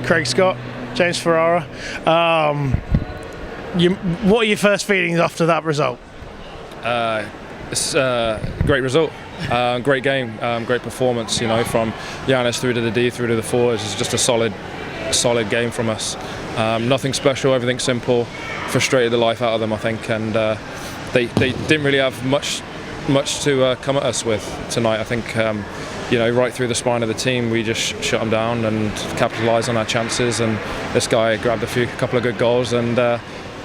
Craig Scott James Ferrara. What are your first feelings after that result? It's a great result, great game, great performance. You know, from Giannis through to the D, through to the forwards. It's just a solid game from us. Nothing special, everything simple. Frustrated the life out of them, I think, and they didn't really have much to come at us with tonight. I think you know, right through the spine of the team, we just shut them down and capitalised on our chances. And this guy grabbed a couple of good goals, and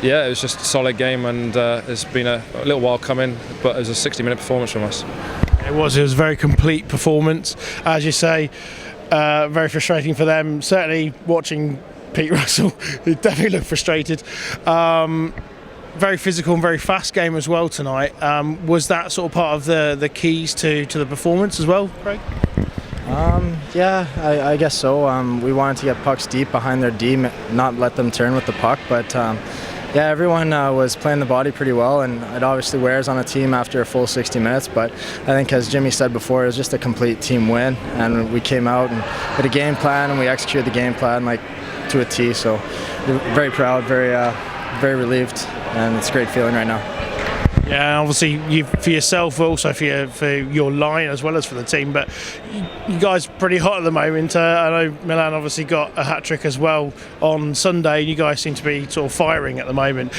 yeah, it was just a solid game, and it's been a little while coming, but it was a 60-minute performance from us. It was a very complete performance, as you say. Very frustrating for them. Certainly watching Pete Russell, he definitely looked frustrated. Very physical and very fast game as well tonight. Was that sort of part of the keys to the performance as well, Craig? Yeah, I guess so. We wanted to get pucks deep behind their D, not let them turn with the puck, but yeah, everyone was playing the body pretty well, and it obviously wears on a team after a full 60 minutes, but I think, as Jimmy said before, it was just a complete team win, and we came out and with a game plan, and we executed the game plan like to a T, so we're very proud, very relieved, and it's a great feeling right now. Yeah, obviously for yourself, also for your line as well as for the team. But you guys are pretty hot at the moment. I know Milan obviously got a hat trick as well on Sunday. You guys seem to be sort of firing at the moment.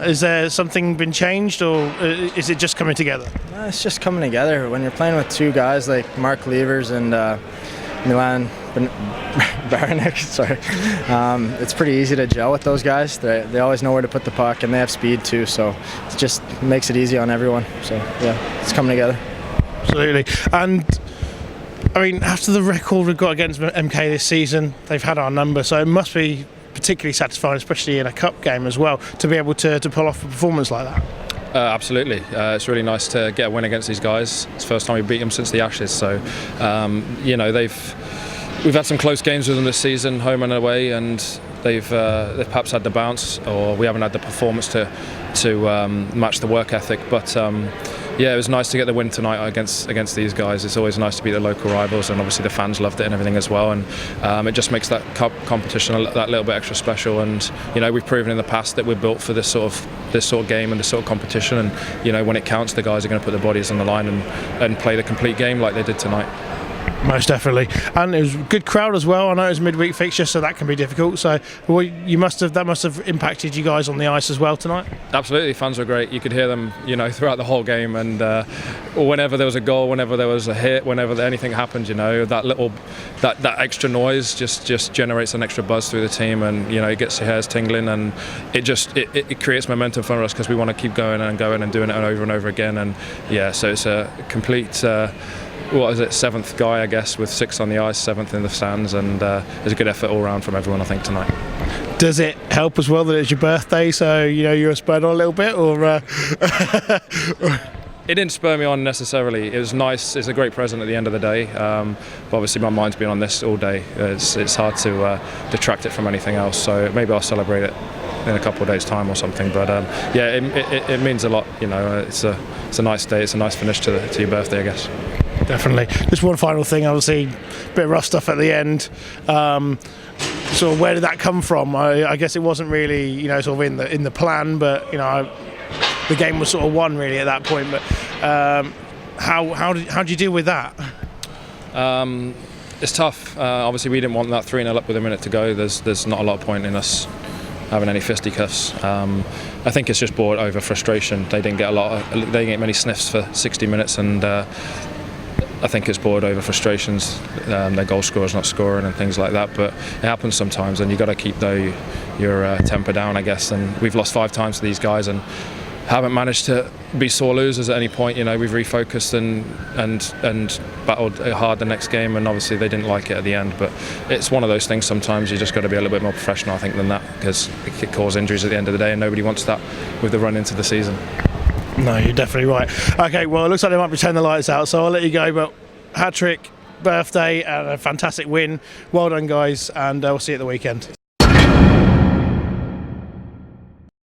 Is there something been changed, or is it just coming together? It's just coming together. When you're playing with two guys like Mark Levers and Milan Baranek, sorry. It's pretty easy to gel with those guys. They always know where to put the puck, and they have speed too, so it just makes it easy on everyone. So yeah, it's coming together. Absolutely. And I mean, after the record we've got against MK this season, they've had our number, so it must be particularly satisfying, especially in a cup game as well, to be able to pull off a performance like that. Absolutely. It's really nice to get a win against these guys. It's the first time we beat them since the Ashes, so you know, we've had some close games with them this season, home and away, and they've perhaps had the bounce, or we haven't had the performance to match the work ethic. But yeah, it was nice to get the win tonight against these guys. It's always nice to beat the local rivals, and obviously the fans loved it and everything as well. And it just makes that cup competition that little bit extra special. And you know, we've proven in the past that we're built for this sort of game and this sort of competition. And you know, when it counts, the guys are going to put their bodies on the line and play the complete game like they did tonight. Most definitely, and it was a good crowd as well. I know it was a midweek fixture, so that can be difficult. So, that must have impacted you guys on the ice as well tonight. Absolutely, fans were great. You could hear them, you know, throughout the whole game, and whenever there was a goal, whenever there was a hit, whenever anything happened, you know, that extra noise just generates an extra buzz through the team, and you know, it gets your hairs tingling, and it creates momentum for us because we want to keep going and doing it over and over again. And yeah, so it's a complete. What is it, 7th guy, I guess, with 6 on the ice, 7th in the stands, and there's a good effort all round from everyone, I think, tonight. Does it help as well that it's your birthday, so you know you're spurred on a little bit, or? It didn't spur me on necessarily. It was nice. It's a great present at the end of the day. But obviously, my mind's been on this all day. It's hard to detract it from anything else. So maybe I'll celebrate it in a couple of days' time or something. But yeah, it means a lot. You know, it's a nice day. It's a nice finish to your birthday, I guess. Definitely. Just one final thing, obviously, a bit of rough stuff at the end. So where did that come from? I guess it wasn't really, you know, sort of in the plan, but you know, the game was sort of won really at that point. But how did you deal with that? It's tough. Obviously, we didn't want that 3-0 up with a minute to go. There's not a lot of point in us having any fisticuffs. I think it's just bored over frustration. They didn't get many sniffs for 60 minutes, and I think it's bored over frustrations. Their goal scorer's not scoring and things like that, but it happens sometimes, and you've got to keep your temper down, I guess. And we've lost 5 times to these guys and haven't managed to be sore losers at any point. You know, we've refocused and battled hard the next game, and obviously they didn't like it at the end. But it's one of those things. Sometimes you just got to be a little bit more professional, I think, than that, because it could cause injuries at the end of the day, and nobody wants that with the run into the season. No, you're definitely right. Okay, well, it looks like they might be turning the lights out, so I'll let you go. But hat trick, birthday, and a fantastic win. Well done, guys, and we'll see you at the weekend.